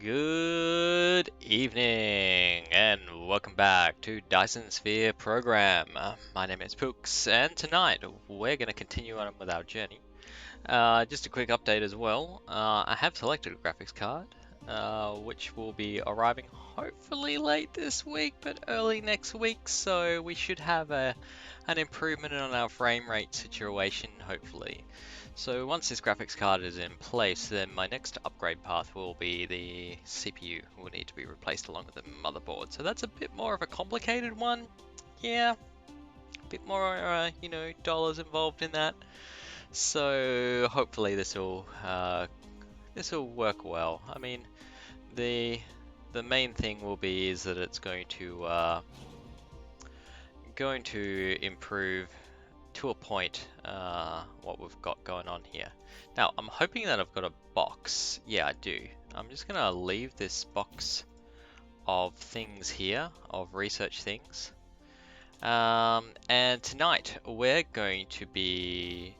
Good evening and welcome back to Dyson Sphere program. My name is Pooks and tonight we're going to continue on with our journey. Just a quick update as well. I have selected a graphics card which will be arriving hopefully late this week but early next week, so we should have an improvement on our frame rate situation hopefully. So once this graphics card is in place, then my next upgrade path will be the CPU will need to be replaced along with the motherboard. So that's a bit more of a complicated one. Yeah, a bit more, dollars involved in that. So hopefully this will work well. I mean, the main thing will be is that it's going to improve to a point what we've got going on here. Now I'm hoping that I've got a box. Yeah, I do. I'm just gonna leave this box of things here, of research things. And tonight we're going to be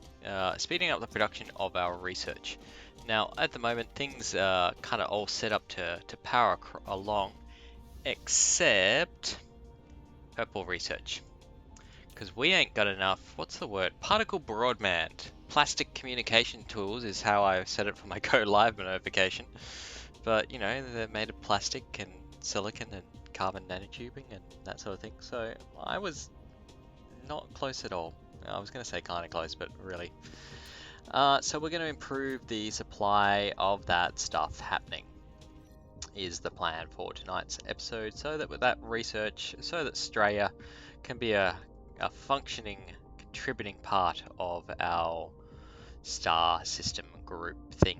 speeding up the production of our research. Now at the moment things are kind of all set up to power along, except purple research. Because we ain't got enough, what's the word? Particle broadband. Plastic communication tools is how I set it for my Go Live notification. But, you know, they're made of plastic and silicon and carbon nanotubing and that sort of thing. So I was not close at all. I was going to say kind of close, but really. So we're going to improve the supply of that stuff happening, is the plan for tonight's episode, so that with that research, so that Straya can be a functioning, contributing part of our star system group thing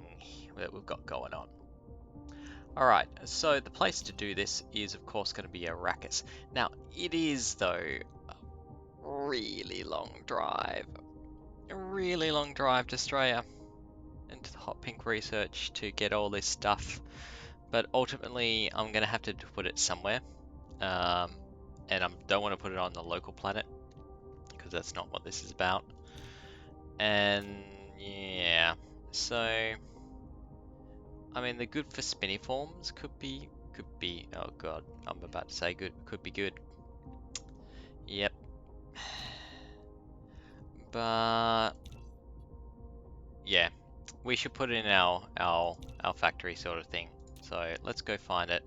that we've got going on. Alright, so the place to do this is of course going to be Arrakis. Now, it is though a really long drive. A really long drive to Straya and to the Hot Pink Research to get all this stuff. But ultimately, I'm going to have to put it somewhere. And I don't want to put it on the local planet, because that's not what this is about. And yeah, so I mean, the good for spiniforms could be, oh god, I'm about to say good, could be good. Yep. But yeah, we should put it in our factory sort of thing. So let's go find it.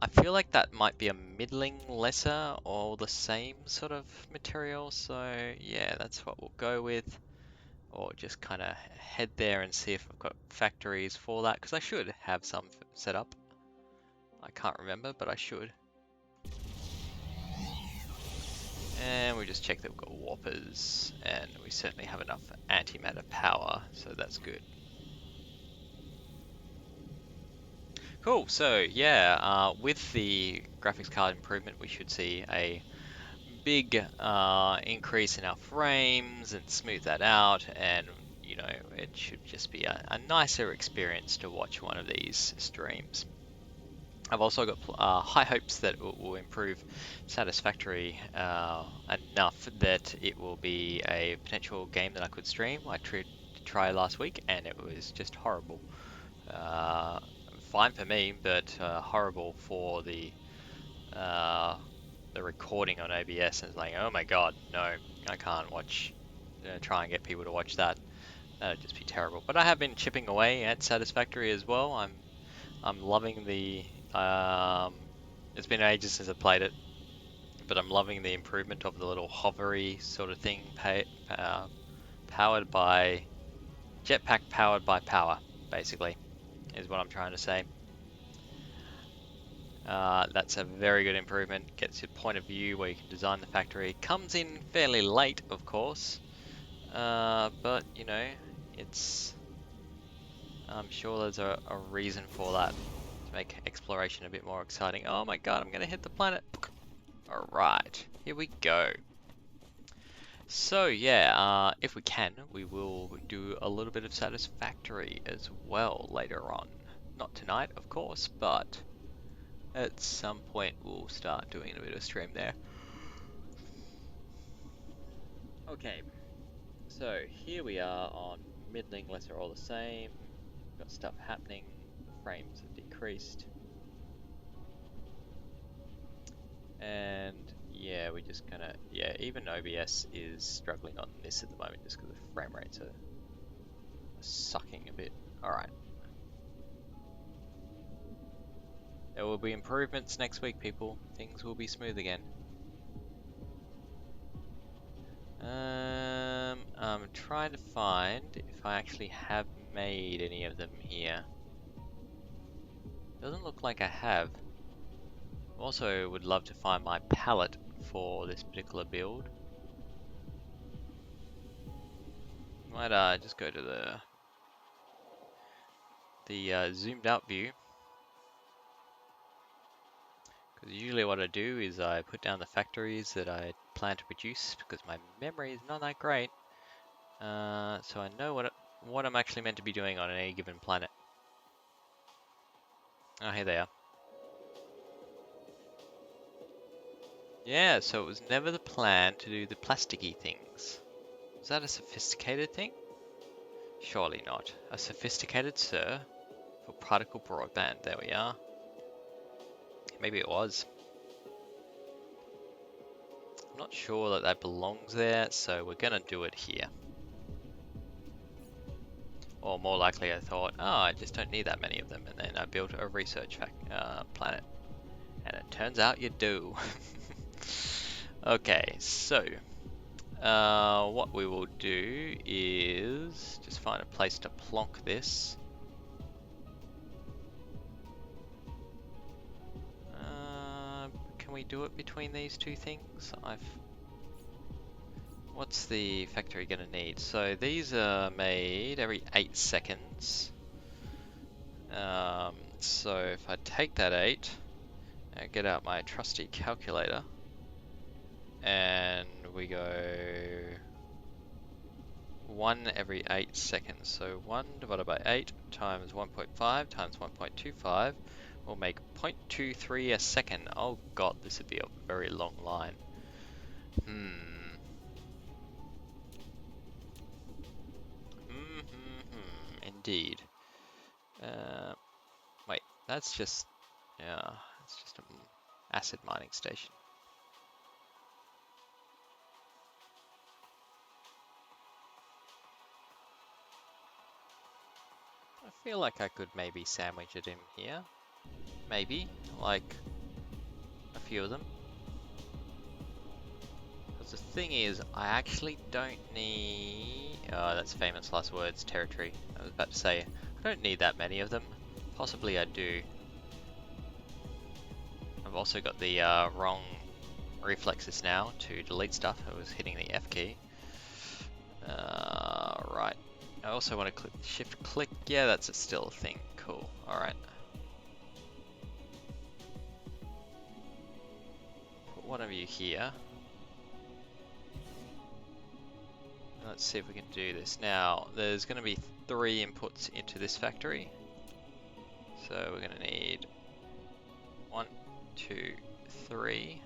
I feel like that might be a middling, lesser, or the same sort of material, so yeah, that's what we'll go with. Or just kind of head there and see if I've got factories for that, because I should have some set up. I can't remember, but I should. And we just check that we've got warpers, and we certainly have enough antimatter power, so that's good. Cool, so yeah, with the graphics card improvement, we should see a big increase in our frames and smooth that out, and you know, it should just be a nicer experience to watch one of these streams. I've also got high hopes that it will improve Satisfactory enough that it will be a potential game that I could stream. I tried to try last week and it was just horrible. Fine for me, but horrible for the recording on OBS. And it's like, oh my god, no, I can't watch. Try and get people to watch that. That'd just be terrible. But I have been chipping away at Satisfactory as well. I'm loving the. It's been ages since I played it, but I'm loving the improvement of the little hovery sort of thing, powered by jetpack, powered by power, basically, is what I'm trying to say. That's a very good improvement. Gets your point of view where you can design the factory. Comes in fairly late, of course, but you know, it's. I'm sure there's a reason for that. Make exploration a bit more exciting. Oh my god, I'm gonna hit the planet. Alright, here we go. So yeah, if we can, we will do a little bit of Satisfactory as well later on. Not tonight, of course, but at some point we'll start doing a bit of stream there. Okay, so here we are on middling, lesser, all the same. Got stuff happening. frames have decreased. And yeah, we're just gonna, yeah, even OBS is struggling on this at the moment just because the frame rates are sucking a bit. Alright. There will be improvements next week, people. Things will be smooth again. I'm trying to find if I actually have made any of them here. Doesn't look like I have. Also would love to find my palette for this particular build. Might just go to the zoomed out view. Because usually what I do is I put down the factories that I plan to produce because my memory is not that great. So I know what I'm actually meant to be doing on any given planet. Oh, here they are. Yeah, so it was never the plan to do the plasticky things. Is that a sophisticated thing? Surely not. A sophisticated sir for particle broadband. There we are. Maybe it was. I'm not sure that that belongs there, so we're gonna do it here. Or more likely I thought, oh, I just don't need that many of them, and then I built a research planet. And it turns out you do. Okay, so what we will do is just find a place to plonk this. Can we do it between these two things? What's the factory gonna need? So these are made every 8 seconds. So if I take that 8 and get out my trusty calculator, and we go 1 every 8 seconds. So 1 divided by 8 times 1.5 times 1.25 will make 0.23 a second. Oh god, this would be a very long line. Indeed. Wait, that's just, yeah, it's just an acid mining station. I feel like I could maybe sandwich it in here. Maybe, like a few of them. Because the thing is, I actually don't need... Oh, that's famous last words, territory. I was about to say, I don't need that many of them. Possibly I do. I've also got the wrong reflexes now to delete stuff. I was hitting the F key. Right. I also want to click shift click. Yeah, that's still a thing. Cool. Alright. Put one of you here. Let's see if we can do this. Now, there's going to be 3 inputs into this factory. So we're going to need 1, 2, 3.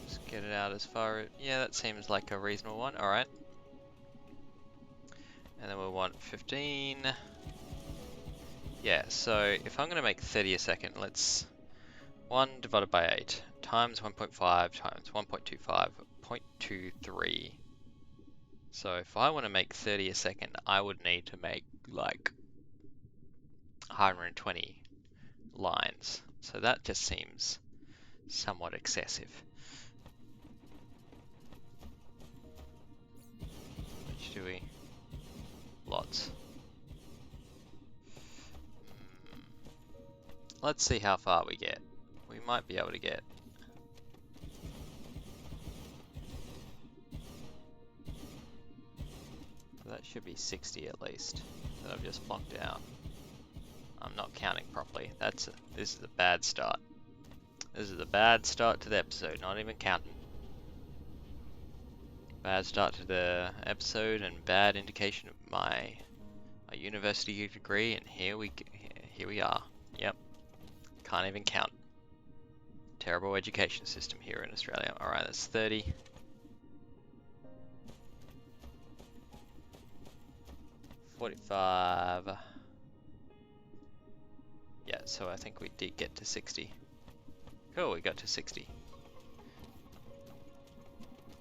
Just get it out as far as... Yeah, that seems like a reasonable one. Alright. And then we'll want 15. Yeah, so if I'm going to make 30 a second, let's... 1 divided by 8 times 1.5 times 1.25, 0.23. So if I want to make 30 a second, I would need to make like 120 lines. So that just seems somewhat excessive. Which do we? Lots. Let's see how far we get. We might be able to get. That should be 60 at least that I've just plonked out. I'm not counting properly. This is a bad start. This is a bad start to the episode, not even counting. Bad start to the episode and bad indication of my university degree, and here we are. Yep. Can't even count. Terrible education system here in Australia. Alright, that's 30. 45. Yeah, so I think we did get to 60. Cool, we got to 60.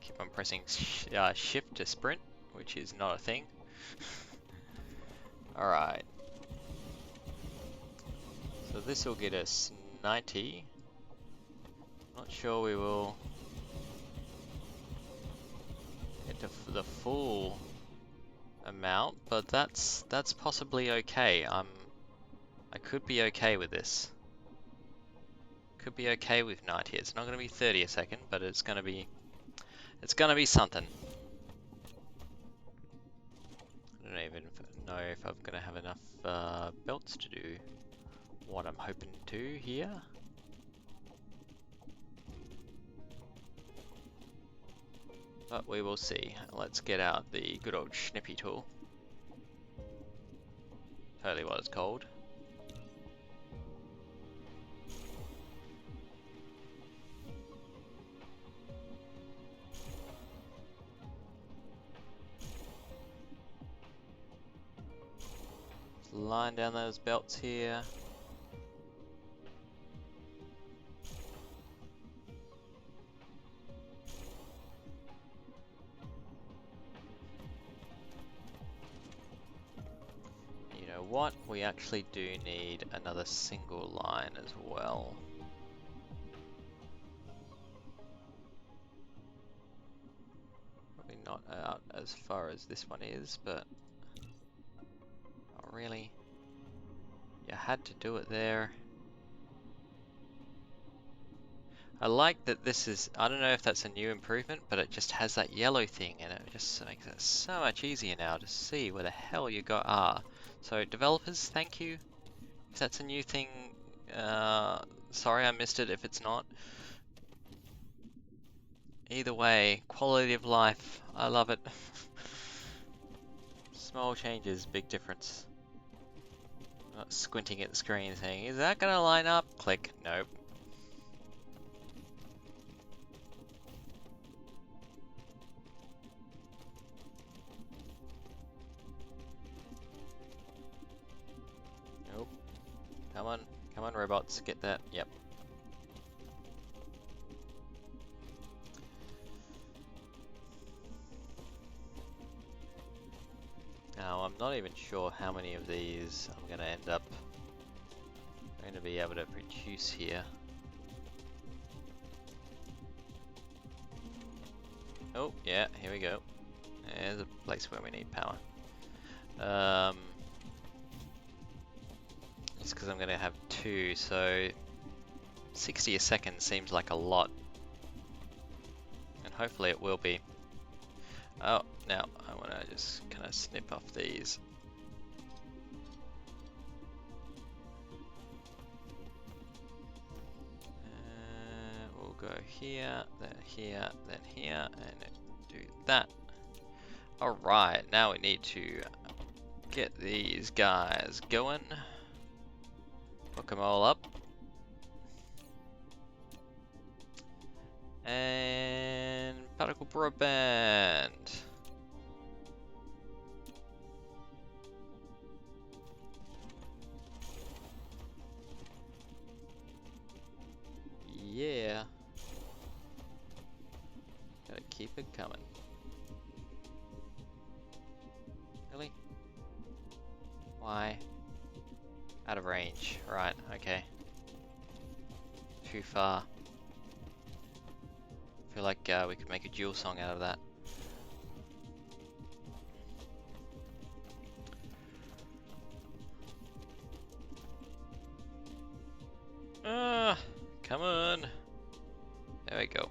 Keep on pressing shift to sprint, which is not a thing. Alright. So this will get us 90. Not sure we will get to the full amount, but that's possibly okay. I could be okay with this. Could be okay with 90. It's not going to be 30 a second, but it's going to be something. I don't even know if I'm going to have enough belts to do what I'm hoping to here. But we will see. Let's get out the good old snippy tool. Totally what it's called. Line down those belts here. You know what? We actually do need another single line as well. Probably not out as far as this one is, but not really. You had to do it there. I like that this is, I don't know if that's a new improvement, but it just has that yellow thing and it just makes it so much easier now to see where the hell you are. So developers, thank you. If that's a new thing, sorry I missed it if it's not. Either way, quality of life, I love it. Small changes, big difference. Not squinting at the screen saying, is that gonna line up? Click, nope. Nope. Come on robots, get that, yep. Now, I'm not even sure how many of these I'm going to end up going to be able to produce here. Oh, yeah, here we go. There's a place where we need power. Just because I'm going to have two, so 60 a second seems like a lot. And hopefully it will be. Oh, now I want to just kind of snip off these. We'll go here, then here, then here, and do that. Alright, now we need to get these guys going. Hook them all up. And particle broadband. Yeah. Gotta keep it coming. Really? Why? Out of range. Right, okay. Too far. Feel like we could make a dual song out of that. Come on. There we go.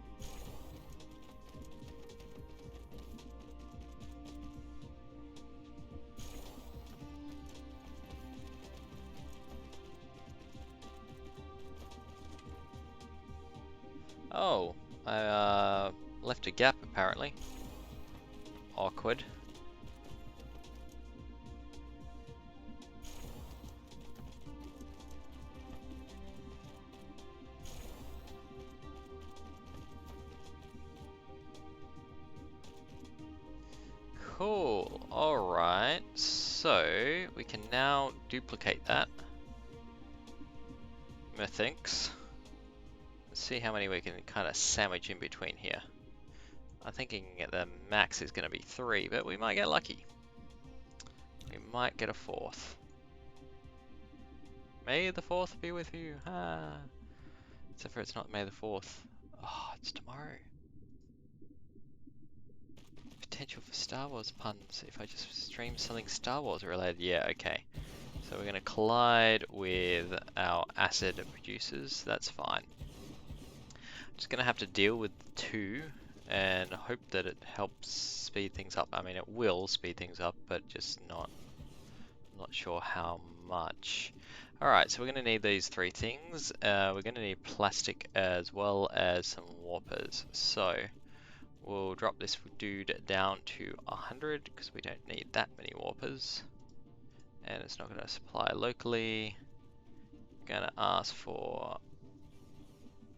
Oh, I left a gap apparently. Awkward. Cool. Alright. So we can now duplicate that. Methinks. Let's see how many we can kind of sandwich in between here. I'm thinking the max is going to be 3, but we might get lucky. We might get a 4th. May the 4th be with you. Ah. Except for it's not May the 4th. Oh, it's tomorrow. Potential for Star Wars puns if I just stream something Star Wars related. Yeah, okay. So we're going to collide with our acid producers. That's fine. Just going to have to deal with 2 and hope that it helps speed things up. I mean, it will speed things up, but just not sure how much. Alright, so we're going to need these 3 things. We're going to need plastic as well as some warpers. So we'll drop this dude down to 100 because we don't need that many warpers. And it's not going to supply locally. Going to ask for,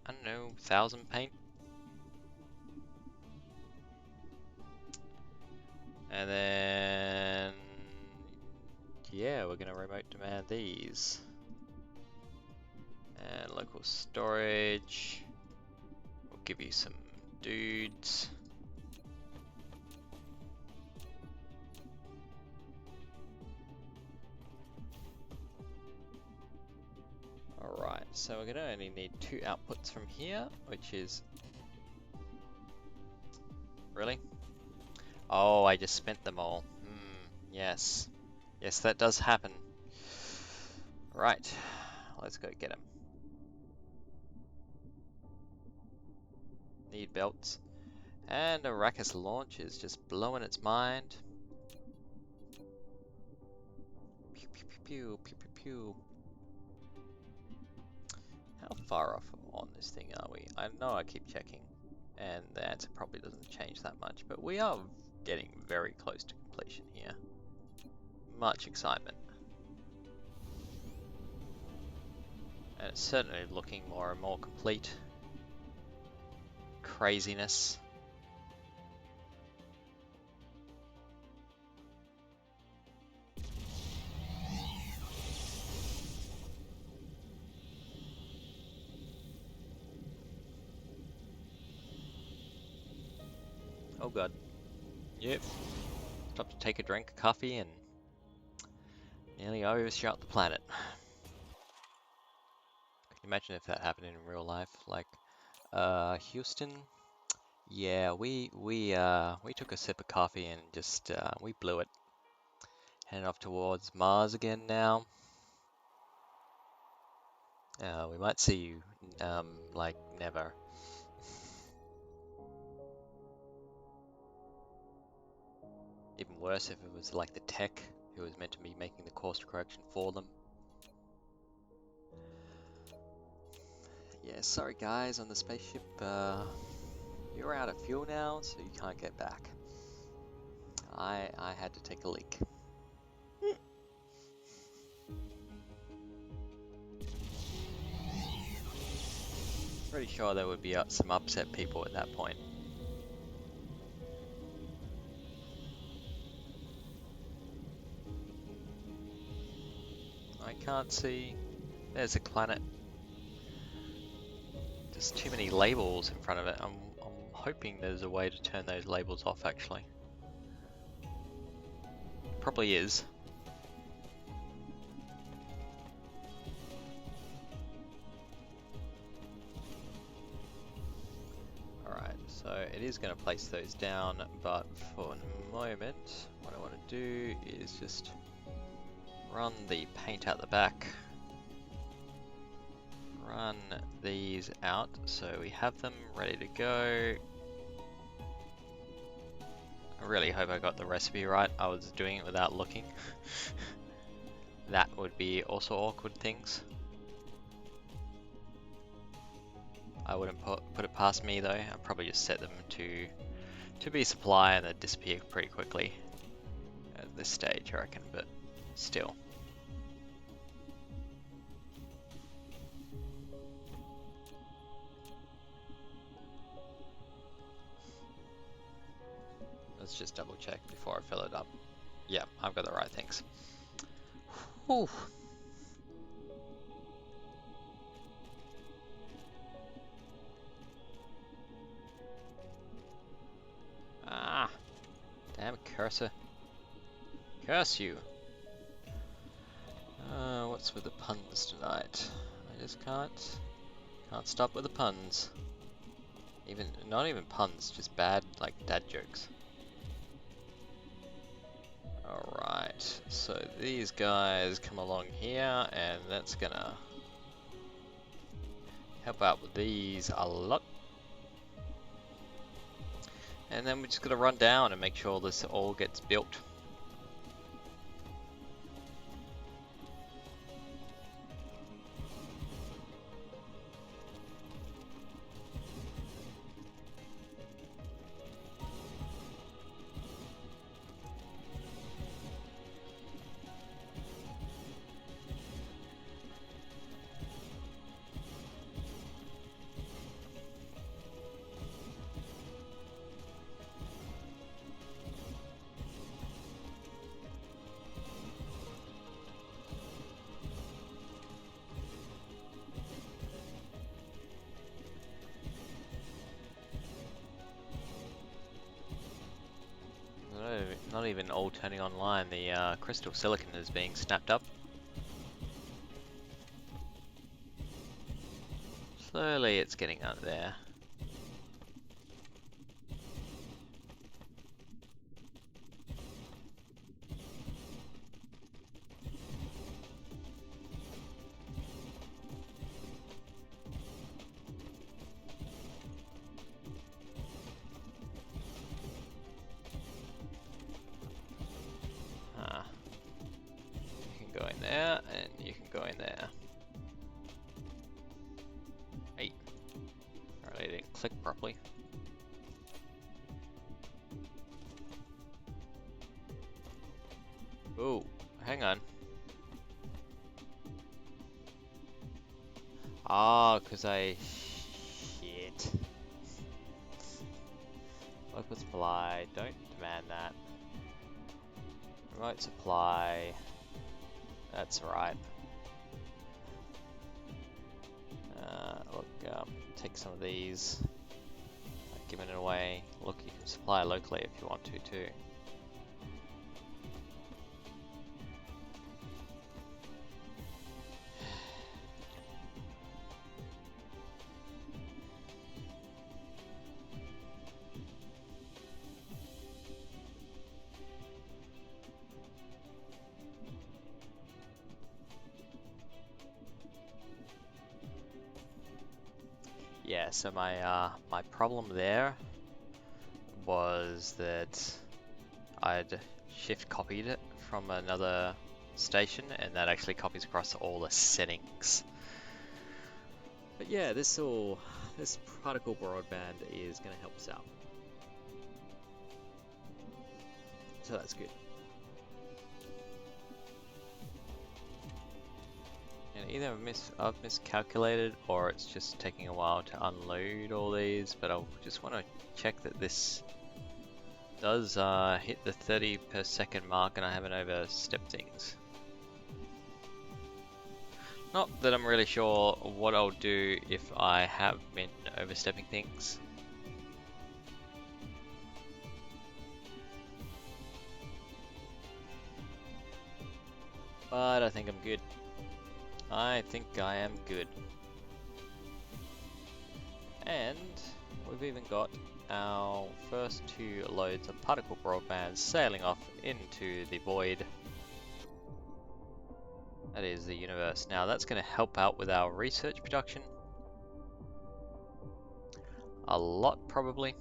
I don't know, 1,000 paint. And then, yeah, we're going to remote demand these. And local storage. We'll give you some dudes. Alright, so we're going to only need 2 outputs from here, which is... Really? Oh, I just spent them all. Yes. Yes, that does happen. Right, let's go get them. Need belts. And Arrakis launch is just blowing its mind. Pew, pew, pew, pew, pew, pew, pew. How far off on this thing are we? I know I keep checking, and the answer probably doesn't change that much, but we are getting very close to completion here. Much excitement. And it's certainly looking more and more complete. Craziness. Oh god. Yep. Stopped to take a drink of coffee and nearly overshot the planet. Can you imagine if that happened in real life? Like, Houston? Yeah, we took a sip of coffee and just we blew it. Heading off towards Mars again now. We might see you like never. Even worse if it was like the tech who was meant to be making the course correction for them. Yeah, sorry guys on the spaceship. You're out of fuel now, so you can't get back. I had to take a leak. Pretty sure there would be some upset people at that point. I can't see. There's a planet. There's too many labels in front of it. I'm hoping there's a way to turn those labels off actually. Probably is. Alright, so it is going to place those down, but for the moment, what I want to do is just run the paint out the back. Run these out so we have them ready to go. I really hope I got the recipe right. I was doing it without looking. That would be also awkward things. I wouldn't put it past me though. I'd probably just set them to be supply and they'd disappear pretty quickly at this stage, I reckon, but still. Let's just double check before I fill it up. Yeah, I've got the right things. Whew. Ah, damn cursor. Curse you. What's with the puns tonight? I just can't stop with the puns. Not even puns, just bad, like, dad jokes. Alright, so these guys come along here, and that's gonna help out with these a lot. And then we just gotta run down and make sure this all gets built. Not even all turning online, the crystal silicon is being snapped up. Slowly it's getting out there. You can go in there, and you can go in there. Hey. Alright, it didn't click properly. Ooh, hang on. Ah, because I... Shit. Local supply, don't demand that. Remote supply... That's right. Look, take some of these. Giving it away. Look, you can supply locally if you want to too. Yeah, so my problem there was that I'd shift copied it from another station, and that actually copies across all the settings. But yeah, this particle broadband is going to help us out. So that's good. And either I've miscalculated, or it's just taking a while to unload all these, but I just want to check that this does hit the 30 per second mark and I haven't overstepped things. Not that I'm really sure what I'll do if I have been overstepping things. But I think I'm good. I think I am good. And we've even got our first 2 loads of particle broadband sailing off into the void. That is the universe. Now that's going to help out with our research production. A lot, probably.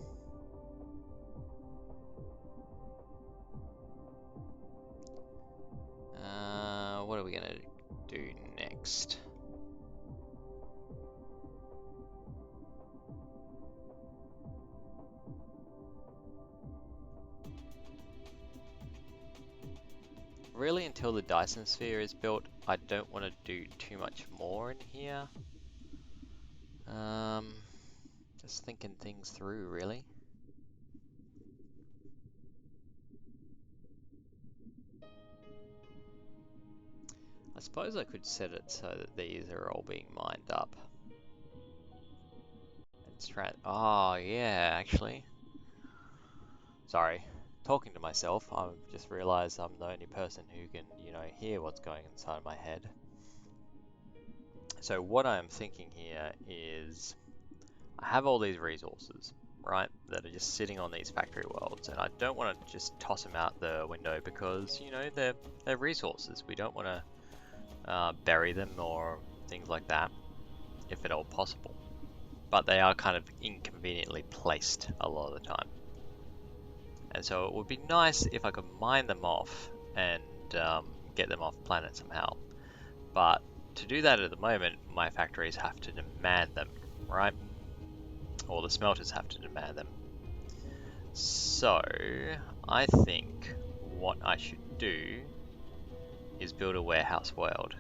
What are we going to do next? Really, until the Dyson sphere is built, I don't want to do too much more in here. Just thinking things through, really. I suppose I could set it so that these are all being mined up. Oh, yeah, actually. Sorry. Talking to myself, I've just realized I'm the only person who can, hear what's going inside my head. So what I'm thinking here is I have all these resources, right, that are just sitting on these factory worlds, and I don't want to just toss them out the window because, they're resources. We don't want to bury them or things like that, if at all possible. But they are kind of inconveniently placed a lot of the time. And so it would be nice if I could mine them off and get them off planet somehow. But to do that at the moment, my factories have to demand them, right? Or the smelters have to demand them. So I think what I should do is build a warehouse world.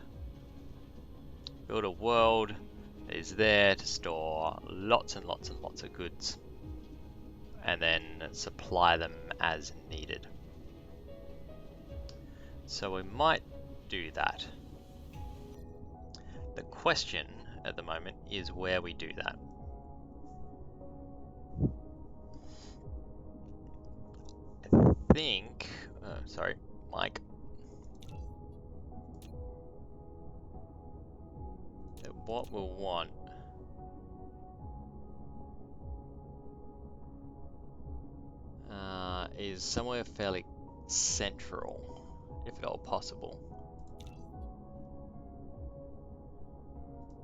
Build a world that is there to store lots and lots and lots of goods, and then supply them as needed. So we might do that. The question at the moment is where we do that. I think, sorry, Mike, that what we'll want is somewhere fairly central, if at all possible.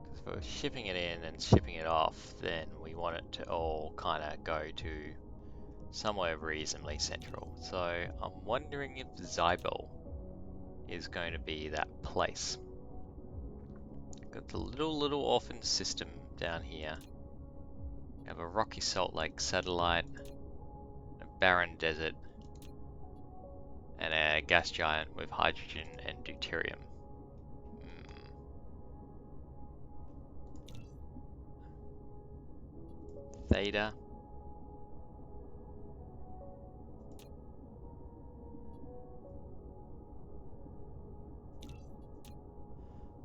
Because if we're shipping it in and shipping it off, then we want it to all kind of go to somewhere reasonably central. So I'm wondering if Zybel is going to be that place. Got the little orphan system down here. We have a rocky salt lake satellite, a barren desert, and a gas giant with hydrogen and deuterium. Theta.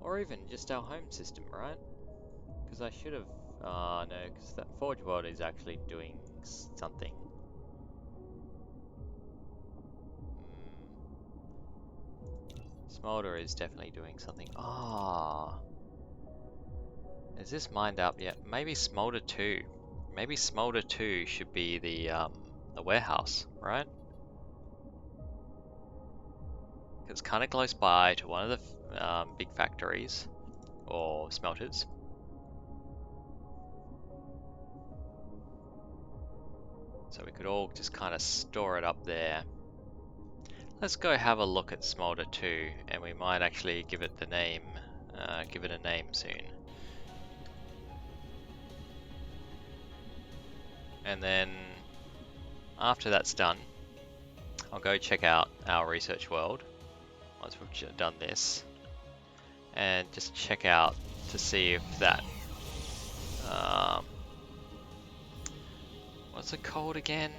Or even just our home system, right? Because I should have... no, because that Forge World is actually doing something. Smolder is definitely doing something. Is this mined up yet? Maybe Smolder 2. Maybe Smolder 2 should be the warehouse, right? It's kind of close by to one of the big factories or smelters. So we could all just kind of store it up there. Let's go have a look at Smolder 2, and we might actually give it the name, give it a name soon. And then after that's done, I'll go check out our research world once we've done this, and just check out to see if that, what's it called again?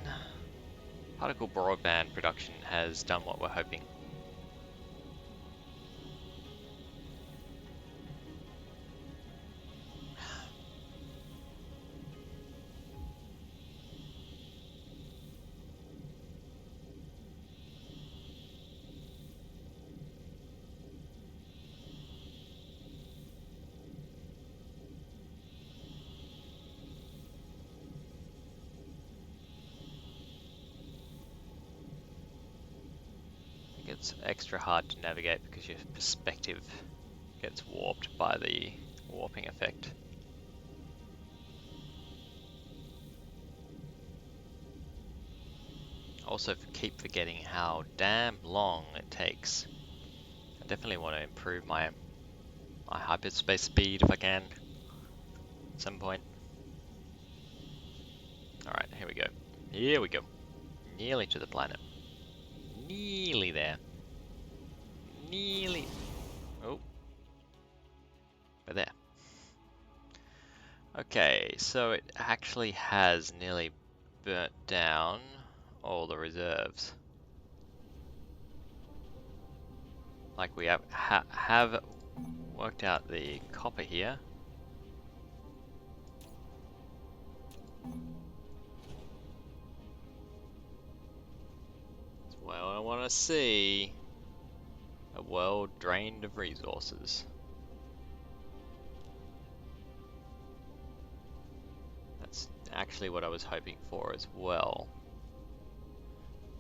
Particle broadband production has done what we're hoping. It's extra hard to navigate because your perspective gets warped by the warping effect. Also keep forgetting how damn long it takes. I definitely want to improve my hyperspace speed if I can at some point. Alright, here we go. Here we go. Nearly to the planet. Nearly there. Nearly. Oh. We're there. Okay, so it actually has nearly burnt down all the reserves. like we have worked out the copper here. That's what I want to see. A world drained of resources. That's actually what I was hoping for as well.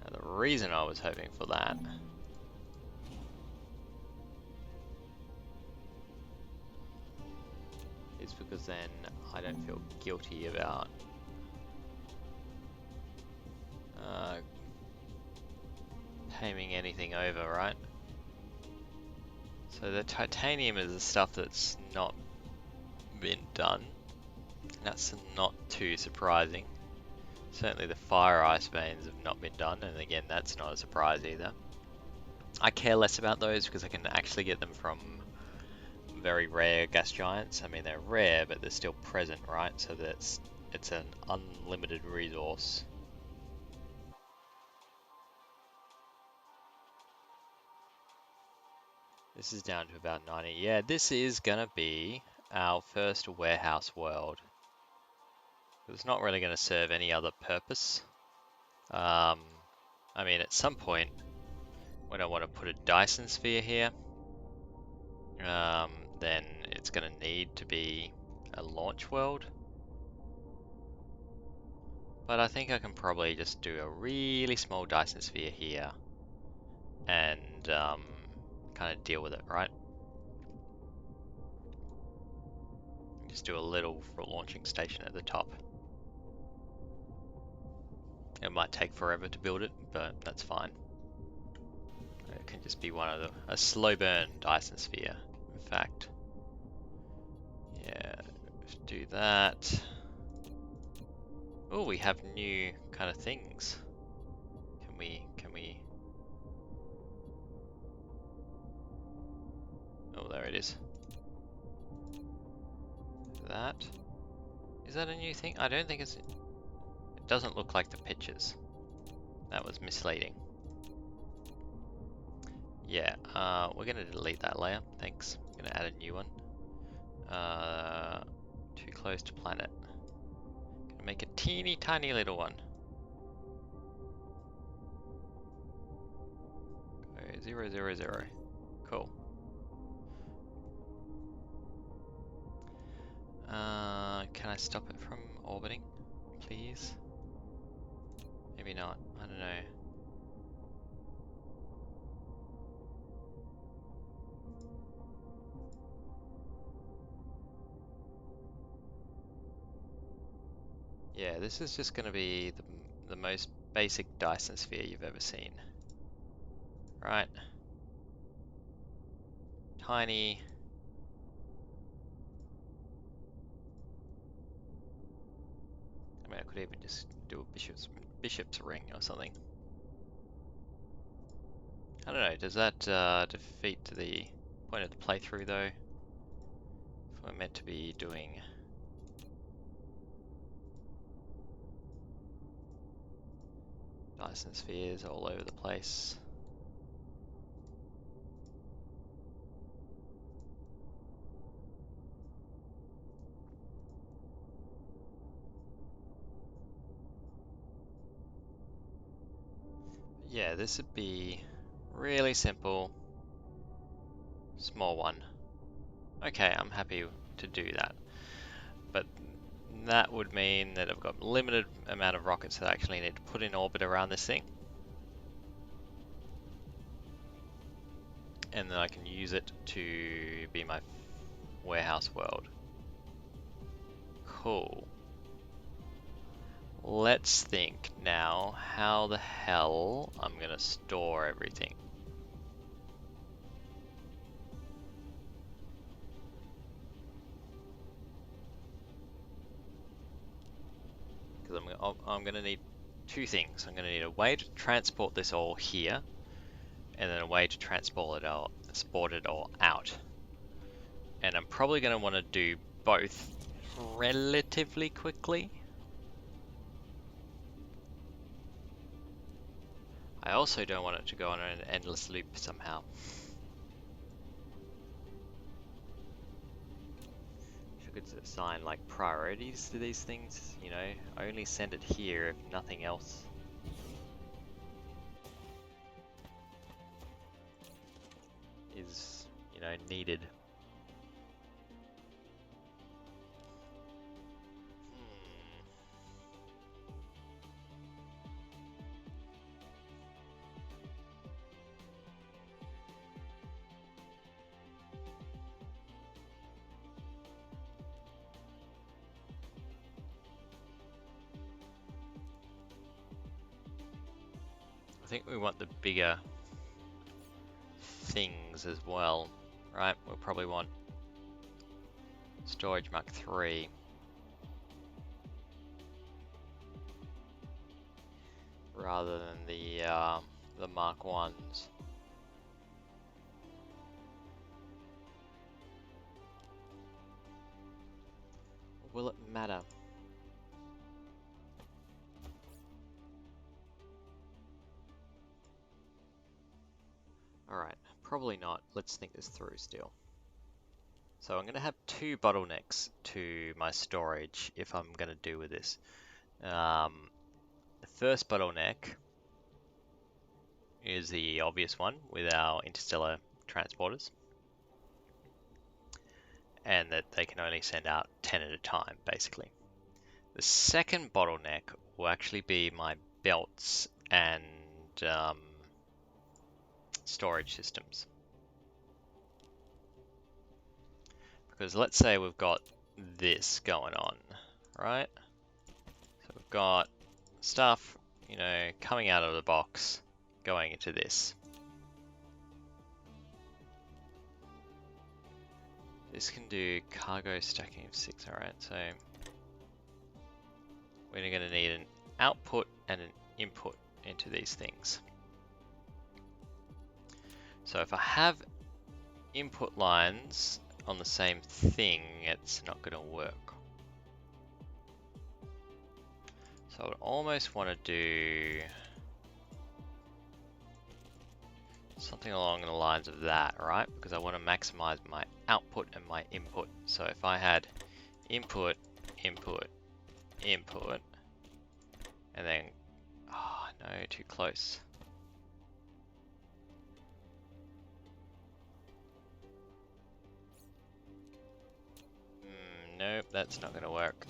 And the reason I was hoping for that is because then I don't feel guilty about paving anything over, right? So the titanium is the stuff that's not been done. That's not too surprising. Certainly the fire ice veins have not been done, and again, that's not a surprise either. I care less about those because I can actually get them from very rare gas giants. I mean, they're rare, but they're still present, right? So it's an unlimited resource. This is down to about 90. Yeah, this is gonna be our first warehouse world. It's not really gonna serve any other purpose. I mean, at some point, when I want to put a Dyson sphere here, then it's gonna need to be a launch world. But I think I can probably just do a really small Dyson sphere here and kind of deal with it, right? Just do a little launching station at the top. It might take forever to build it, but that's fine. It can just be a slow burn Dyson sphere, in fact. Yeah, do that. Oh, we have new kind of things. Can we? Oh, there it is. That. Is that a new thing? I don't think it's... It doesn't look like the pictures. That was misleading. Yeah, we're gonna delete that layer. Thanks. I'm gonna add a new one. Too close to planet. Gonna make a teeny tiny little one. 0, 0, 0. Cool. Can I stop it from orbiting, please? Maybe not. I don't know. Yeah, this is just gonna be the most basic Dyson sphere you've ever seen. Right. Tiny. I mean, I could even just do a bishop's ring or something. I don't know, does that defeat the point of the playthrough though? If we're meant to be doing Dyson spheres all over the place. Yeah, this would be really simple, small one. Okay, I'm happy to do that. But that would mean that I've got limited amount of rockets that I actually need to put in orbit around this thing. And then I can use it to be my warehouse world. Cool. Let's think now how the hell I'm gonna store everything. Because I'm gonna need two things. I'm gonna need a way to transport this all here, and then a way to transport it all out. And I'm probably gonna want to do both relatively quickly. I also don't want it to go on an endless loop somehow. could assign like priorities to these things, you know, only send it here if nothing else is, you know, needed. I think we want the bigger things as well, right? We'll probably want storage Mark 3. Rather than the Mark 1s. Will it matter? Alright, probably not. Let's think this through still. So I'm going to have 2 bottlenecks to my storage if I'm going to do with this. The first bottleneck is the obvious one with our interstellar transporters, and that they can only send out 10 at a time, basically. The second bottleneck will actually be my belts and storage systems. Because let's say we've got this going on, right? So we've got stuff, you know, coming out of the box, going into this. This can do cargo stacking of 6, alright, so we're going to need an output and an input into these things. So if I have input lines on the same thing, it's not going to work. So I would almost want to do something along the lines of that, right? Because I want to maximize my output and my input. So if I had input, input, input, and then, oh no, too close. Nope, that's not going to work.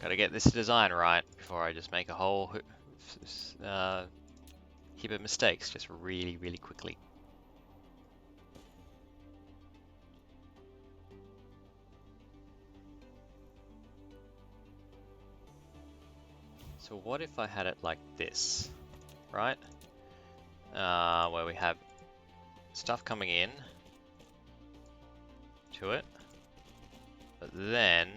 Got to get this design right before I just make a whole heap of mistakes just really, really quickly. So what if I had it like this, right? Where we have stuff coming in to it, but then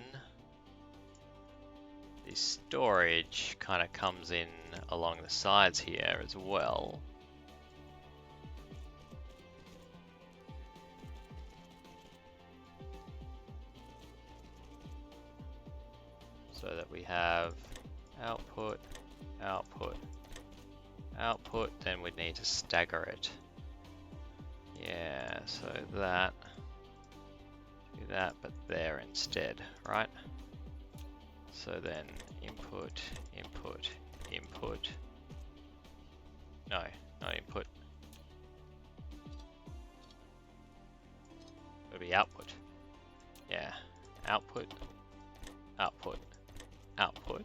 the storage kind of comes in along the sides here as well. So that we have output, output, output, then we'd need to stagger it. Yeah, so that, do that, but there instead, right? So then input, input, input. No, not input. It would be output. Yeah, output, output, output.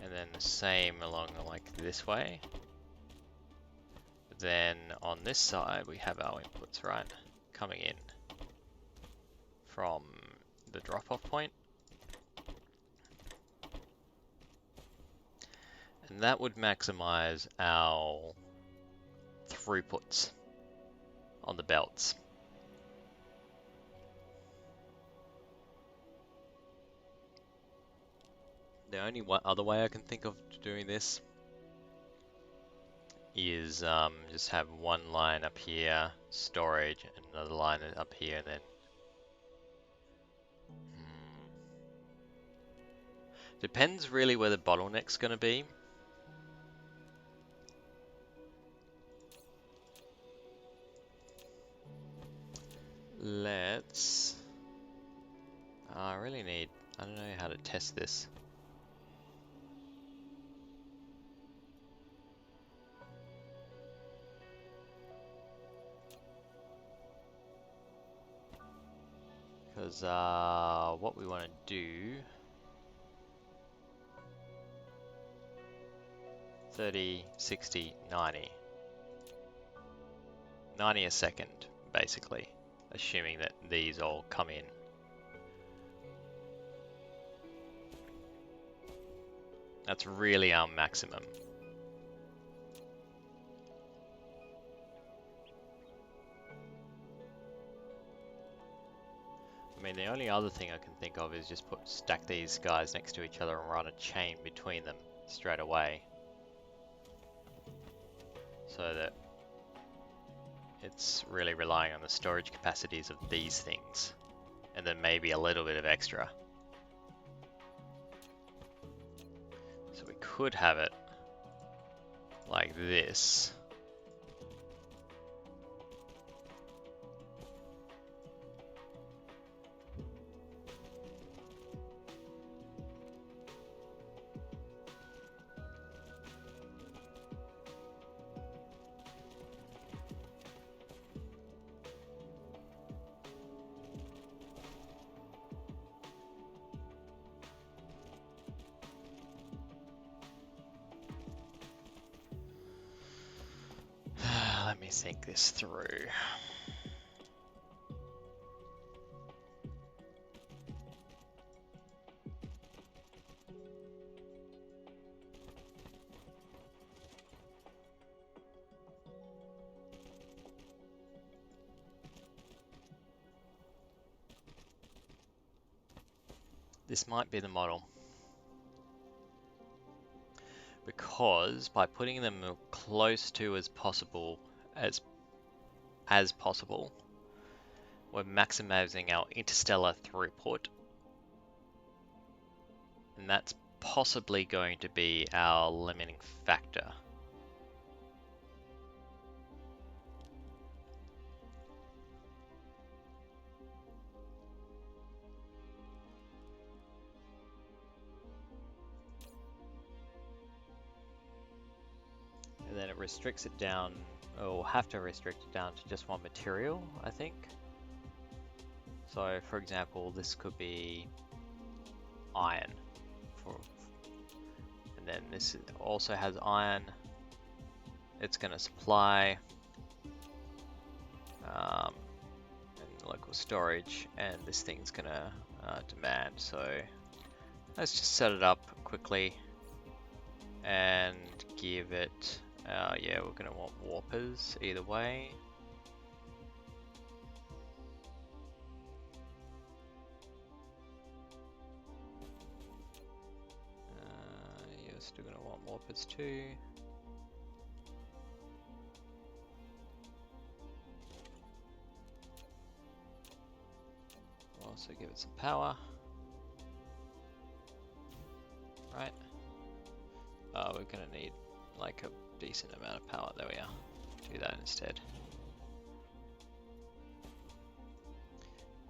And then the same along like this way. But then on this side we have our inputs, right? Coming in from the drop-off point. And that would maximize our throughputs on the belts. The only other way I can think of doing this is just have one line up here, storage, and another line up here, and then depends really where the bottleneck's going to be. Let's really need... I don't know how to test this. Because what we want to do... 30, 60, 90. 90 a second, basically. Assuming that these all come in. That's really our maximum. I mean, the only other thing I can think of is just stack these guys next to each other and run a chain between them straight away. So that it's really relying on the storage capacities of these things. And then maybe a little bit of extra. So we could have it like this. Let me think this through. This might be the model. Because by putting them close to as possible, as possible, we're maximizing our interstellar throughput. And that's possibly going to be our limiting factor. And then it restricts it down, or we'll have to restrict it down to just one material, I think. So for example, this could be iron. And then this also has iron. It's going to supply and local storage, and this thing's going to demand. So let's just set it up quickly and give it, yeah, we're going to want warpers either way. You're still going to want warpers too. Also give it some power. Right. We're gonna need like a decent amount of power. There we are. Do that instead.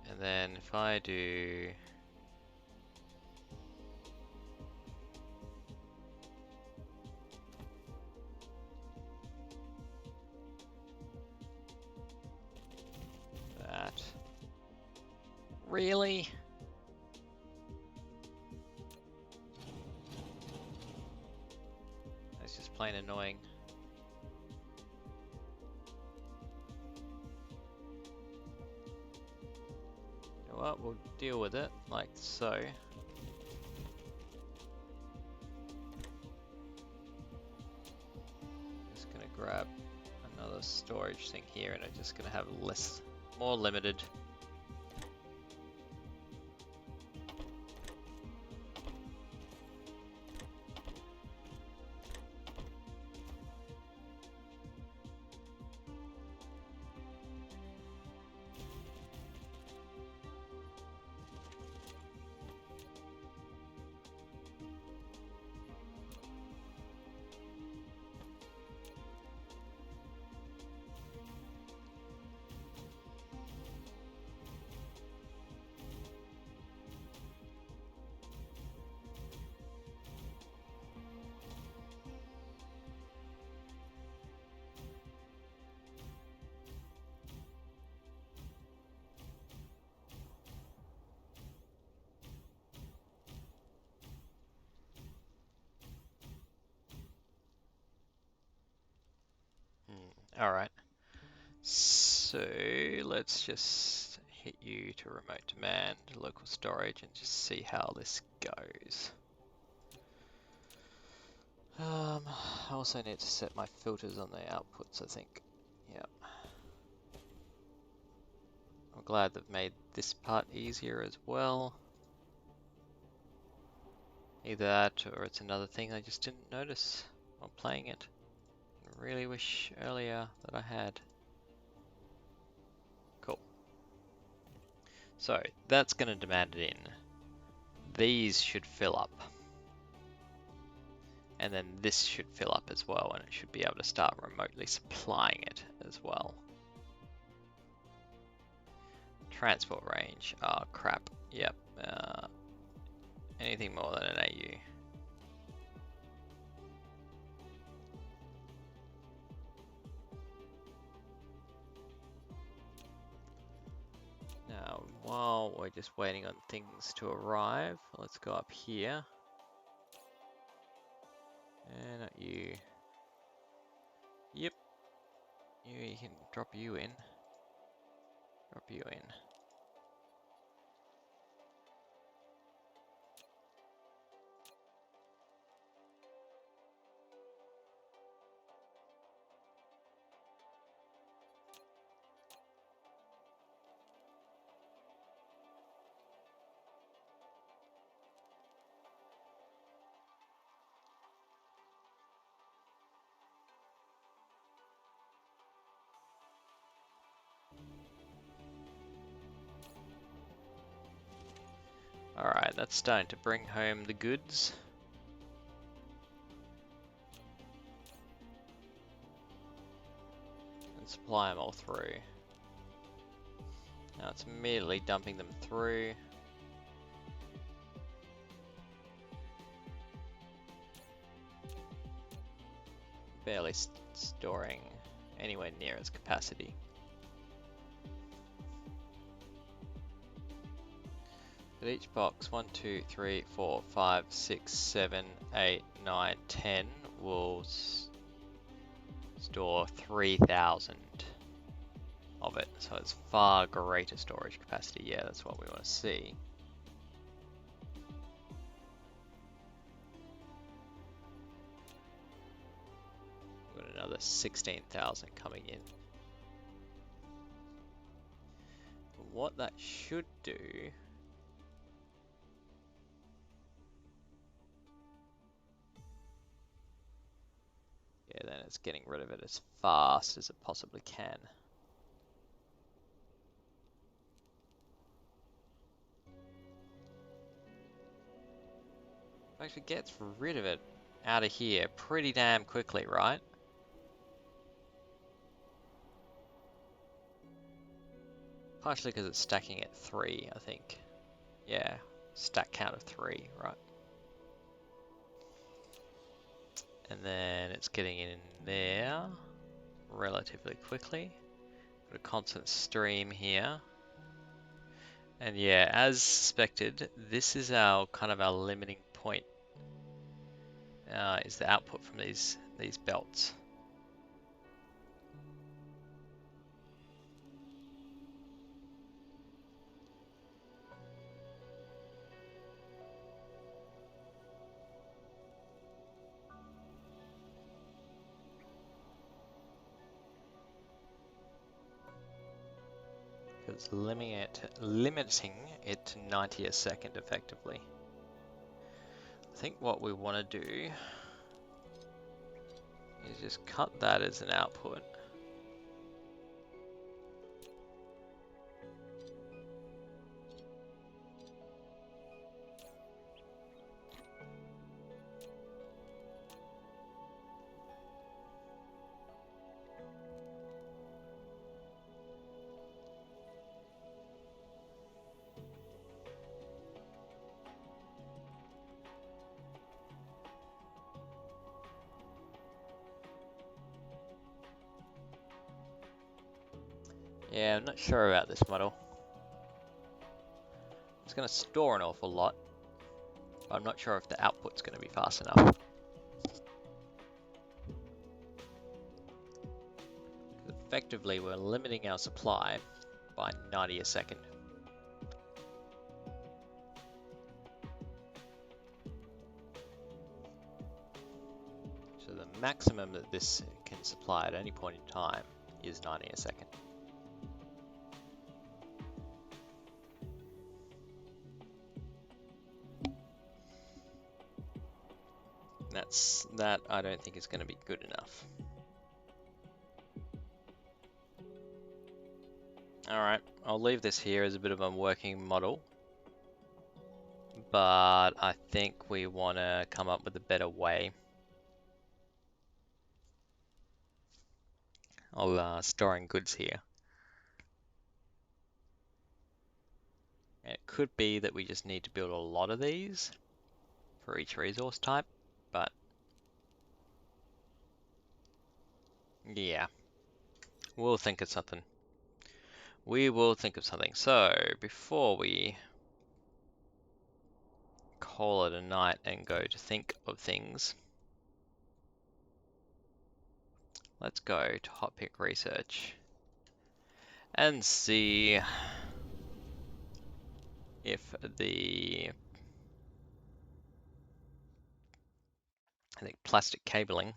And then if I do that. Really? That's just plain annoying. You know what, we'll deal with it like so. Just gonna grab another storage thing here, and I'm just gonna have more limited. Alright, so let's just hit you to remote demand, local storage, and just see how this goes. I also need to set my filters on the outputs, I think. Yep. I'm glad they've made this part easier as well. Either that or it's another thing I just didn't notice while playing it. I really wish earlier that I had. Cool. So that's going to demand it in. These should fill up. And then this should fill up as well, and it should be able to start remotely supplying it as well. Transport range. Oh crap. Yep. Anything more than an AU. Now, while we're just waiting on things to arrive, let's go up here. And not you. Yep. You can drop you in. Drop you in. Alright, that's starting to bring home the goods. And supply them all through. Now it's immediately dumping them through. Barely storing anywhere near its capacity. But each box, 1, 2, 3, 4, 5, 6, 7, 8, 9, 10 will store 3,000 of it. So it's far greater storage capacity. Yeah, that's what we want to see. We've got another 16,000 coming in. But what that should do... Yeah, then it's getting rid of it as fast as it possibly can. In fact, it gets rid of it out of here pretty damn quickly, right? Partially because it's stacking at 3, I think. Yeah, stack count of 3, right? And then it's getting in there relatively quickly. Got a constant stream here. And yeah, as suspected, this is our kind of our limiting point. Is the output from these belts. It's limiting it to 90 a second effectively. I think what we want to do is just cut that as an output. Yeah, I'm not sure about this model. It's going to store an awful lot, but I'm not sure if the output's going to be fast enough. effectively we're limiting our supply by 90 a second. So the maximum that this can supply at any point in time is 90 a second. That I don't think is going to be good enough. Alright, I'll leave this here as a bit of a working model. But I think we want to come up with a better way of storing goods here. And it could be that we just need to build a lot of these for each resource type, but yeah, we'll think of something. We will think of something. So before we call it a night and go to think of things, let's go to hot pick research and see if I think plastic cabling,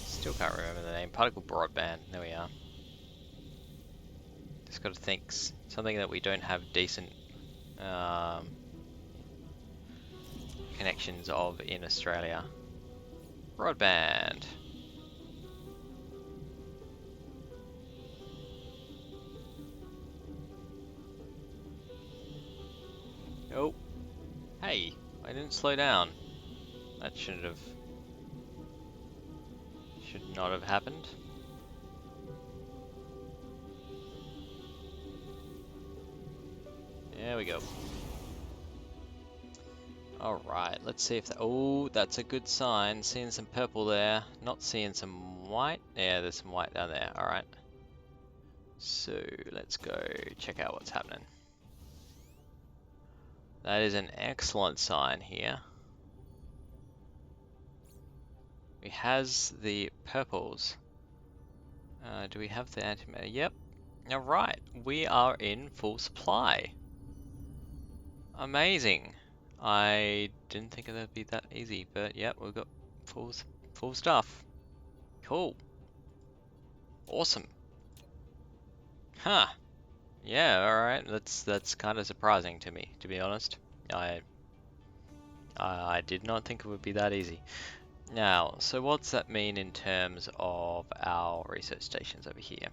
still can't remember the name, particle broadband, there we are. Just got to think something that we don't have decent connections of in Australia. Broadband. Oh, hey, I didn't slow down. That should not have happened. There we go. Alright, let's see if oh, that's a good sign. Seeing some purple there. Not seeing some white. Yeah, there's some white down there. Alright. So, let's go check out what's happening. That is an excellent sign here. We has the purples. Do we have the antimatter? Yep. Alright, we are in full supply. Amazing. I didn't think it would be that easy, but yeah, we've got full stuff. Cool. Awesome. Huh. Yeah, alright. That's kind of surprising to me, to be honest. I did not think it would be that easy. Now, so what's that mean in terms of our research stations over here?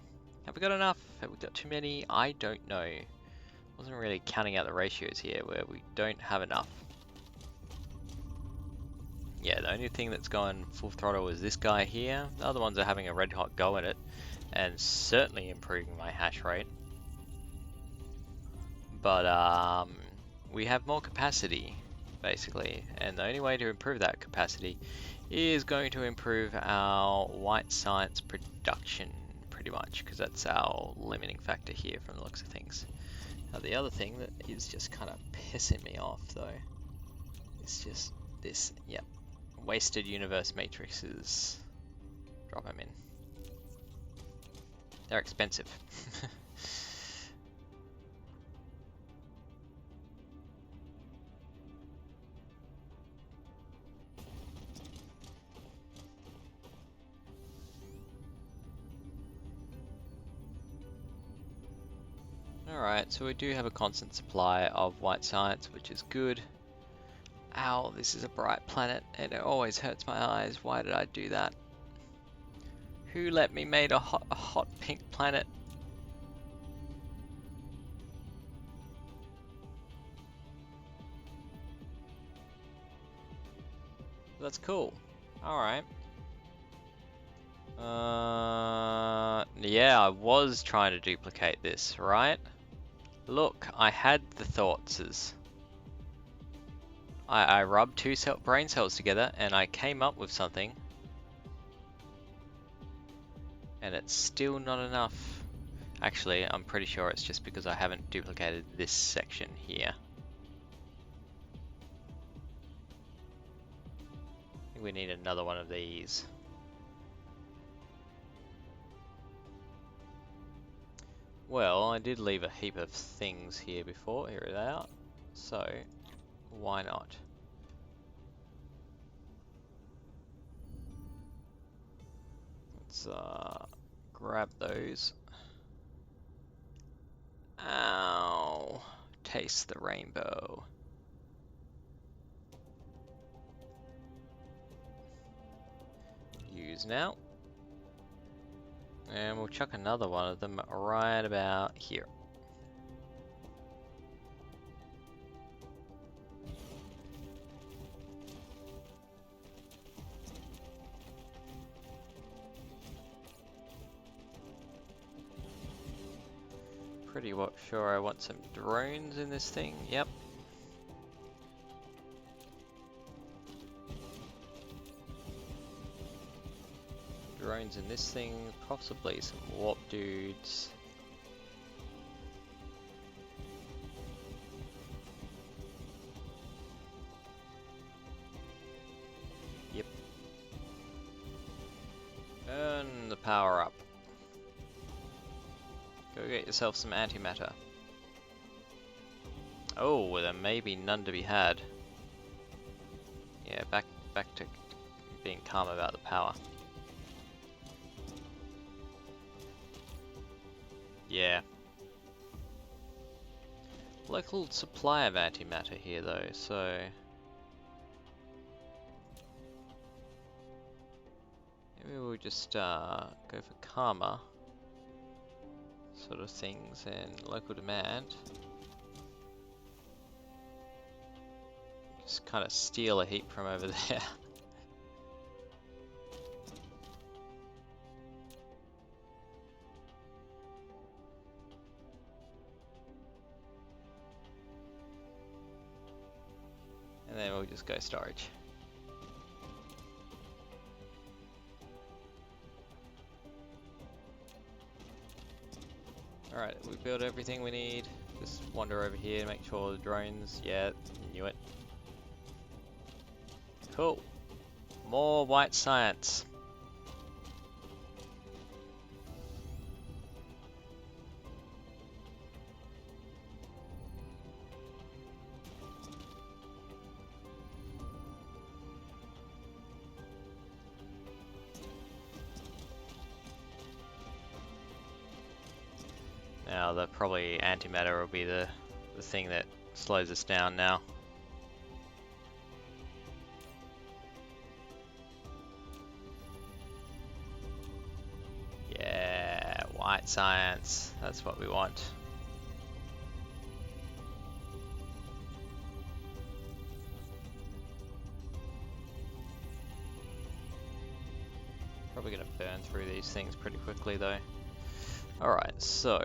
Have we got enough? Have we got too many? I don't know. Wasn't really counting out the ratios here where we don't have enough. Yeah, the only thing that's going full throttle is this guy here. The other ones are having a red hot go at it and certainly improving my hash rate. But we have more capacity basically, and the only way to improve that capacity is going to improve our white science production pretty much, because that's our limiting factor here from the looks of things. Now the other thing that is just kind of pissing me off though is just this, yep, wasted universe matrices. Drop them in. They're expensive. Alright, so we do have a constant supply of white science, which is good. Ow, this is a bright planet and it always hurts my eyes. Why did I do that? Who let me make a hot pink planet? That's cool. Alright. Yeah, I was trying to duplicate this, right? Look, I had the thoughts. I rubbed two brain cells together and I came up with something. And it's still not enough. Actually, I'm pretty sure it's just because I haven't duplicated this section here. I think we need another one of these. Well, I did leave a heap of things here before. Here they are. So, why not? Let's grab those. Ow! Taste the rainbow. Use now. And we'll chuck another one of them right about here. Pretty sure I want some drones in this thing. Yep. Drones in this thing, possibly some warp dudes. Yep. Burn the power up. Go get yourself some antimatter. Oh, well, there may be none to be had. Yeah, back to being calm about the power. Yeah. Local supply of antimatter here though, so... maybe we'll just go for calmer sort of things and local demand. Just kind of steal a heap from over there. And then we'll just go storage. Alright, we built everything we need. Just wander over here, make sure the drones, yeah, knew it. Cool. More white science. Now the probably antimatter will be the thing that slows us down now. Yeah, white science. That's what we want. Probably gonna burn through these things pretty quickly though. Alright, so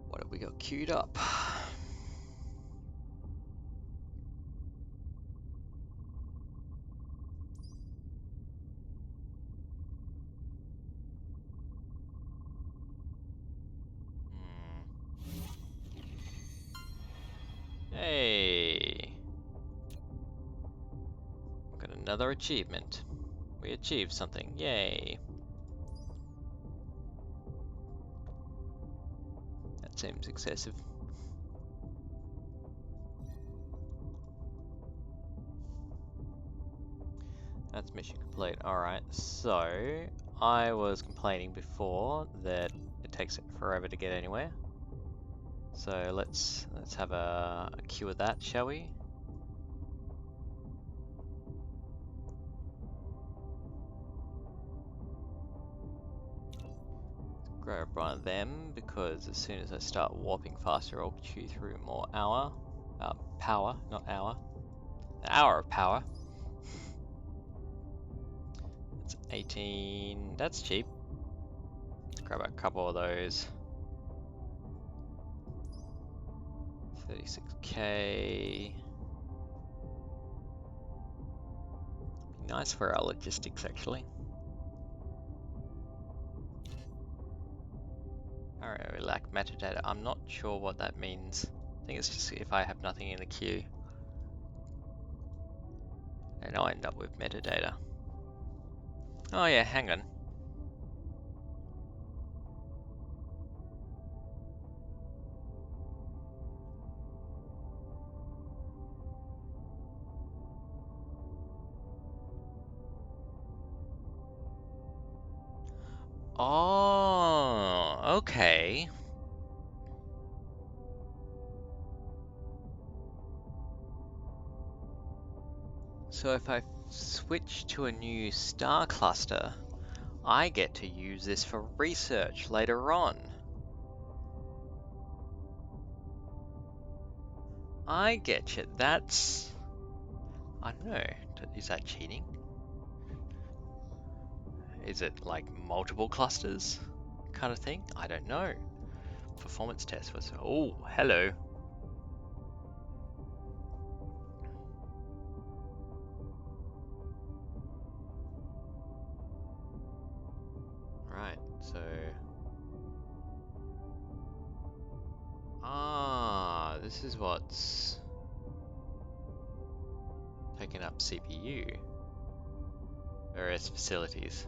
what have we got queued up? Hey! We got another achievement. We achieved something, yay! That seems excessive. That's mission complete. Alright, so I was complaining before that it takes forever to get anywhere. So let's have a queue of that, shall we? Grab one of them because as soon as I start warping faster, I'll chew through more power, not hour. An hour of power. That's 18. That's cheap. Let's grab a couple of those. 36k. Be nice for our logistics, actually. Alright, we lack metadata. I'm not sure what that means. I think it's just if I have nothing in the queue, and I'll end up with metadata. Oh yeah, hang on. Oh, okay. So if I switch to a new star cluster, I get to use this for research later on. I get you. That's... I don't know. Is that cheating? Is it like multiple clusters kind of thing? I don't know. Performance test was... Oh, hello. Right, so... Ah, this is what's taking up CPU. Various facilities.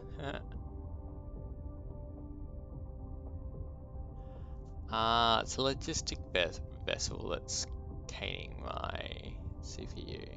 It's a logistic vessel that's containing my CPU.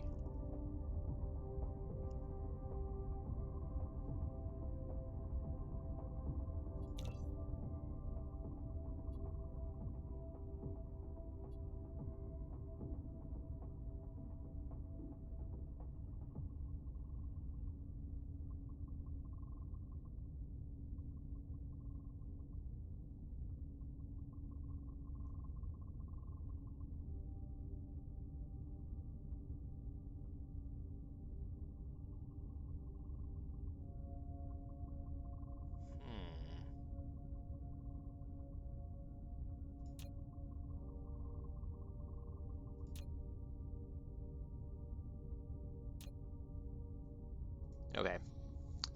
Hmm. Okay,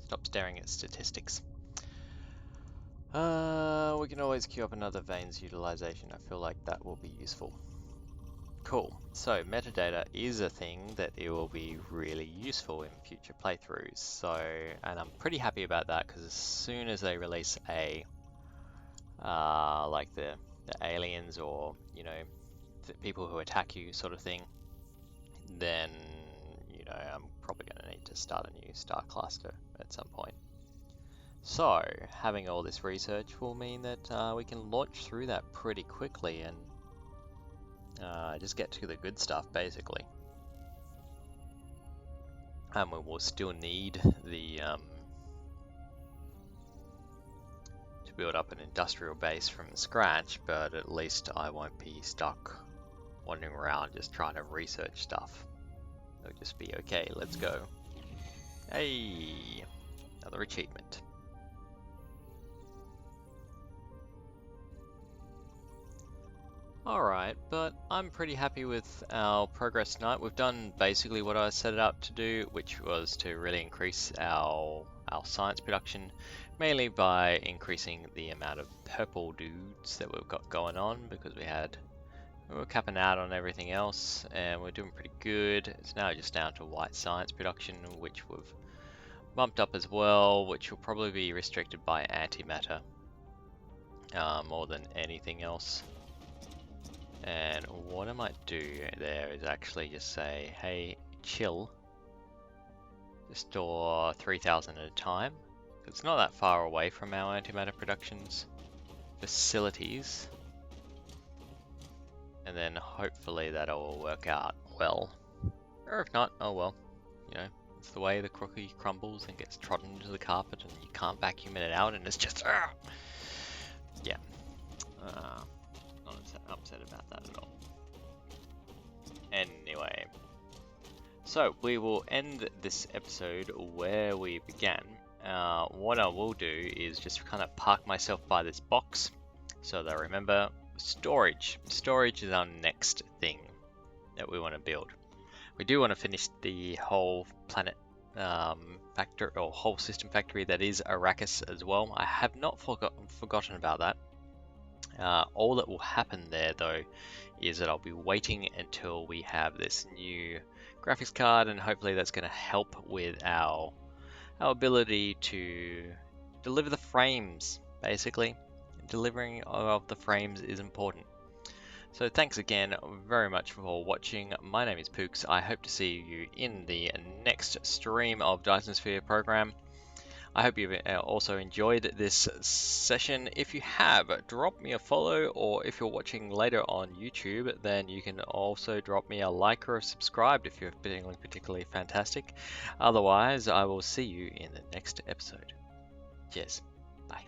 stop staring at statistics. We can always queue up another veins utilization. I feel like that will be useful. Cool. So metadata is a thing that it will be really useful in future playthroughs. So, and I'm pretty happy about that because as soon as they release a, like the aliens or, you know, the people who attack you sort of thing, then, you know, I'm probably going to need to start a new star cluster at some point. So, having all this research will mean that we can launch through that pretty quickly and just get to the good stuff, basically. And we will still need the to build up an industrial base from scratch, but at least I won't be stuck wandering around just trying to research stuff. It'll just be okay, let's go. Hey, another achievement. Alright, but I'm pretty happy with our progress tonight. We've done basically what I set it up to do, which was to really increase our science production, mainly by increasing the amount of purple dudes that we've got going on, because we were capping out on everything else, and we're doing pretty good. It's now just down to white science production, which we've bumped up as well, which will probably be restricted by antimatter more than anything else. And what I might do there is actually just say, hey, chill, just store 3,000 at a time. It's not that far away from our antimatter productions facilities. And then hopefully that'll all work out well. Or if not, oh well, you know, it's the way the cookie crumbles and gets trodden into the carpet and you can't vacuum it out and it's just, yeah. Not upset about that at all. Anyway, so we will end this episode where we began. What I will do is just kind of park myself by this box so that I remember storage. Storage is our next thing that we want to build. We do want to finish the whole planet factory or whole system factory that is Arrakis as well. I have not forgotten about that. All that will happen there though is that I'll be waiting until we have this new graphics card, and hopefully that's going to help with our our ability to deliver the frames, basically. Delivering of the frames is important. So thanks again very much for watching. My name is Pooks. I hope to see you in the next stream of Dyson Sphere program. I hope you've also enjoyed this session. If you have, drop me a follow, or if you're watching later on YouTube, then you can also drop me a like or a subscribe if you're feeling particularly fantastic. Otherwise, I will see you in the next episode. Cheers. Bye.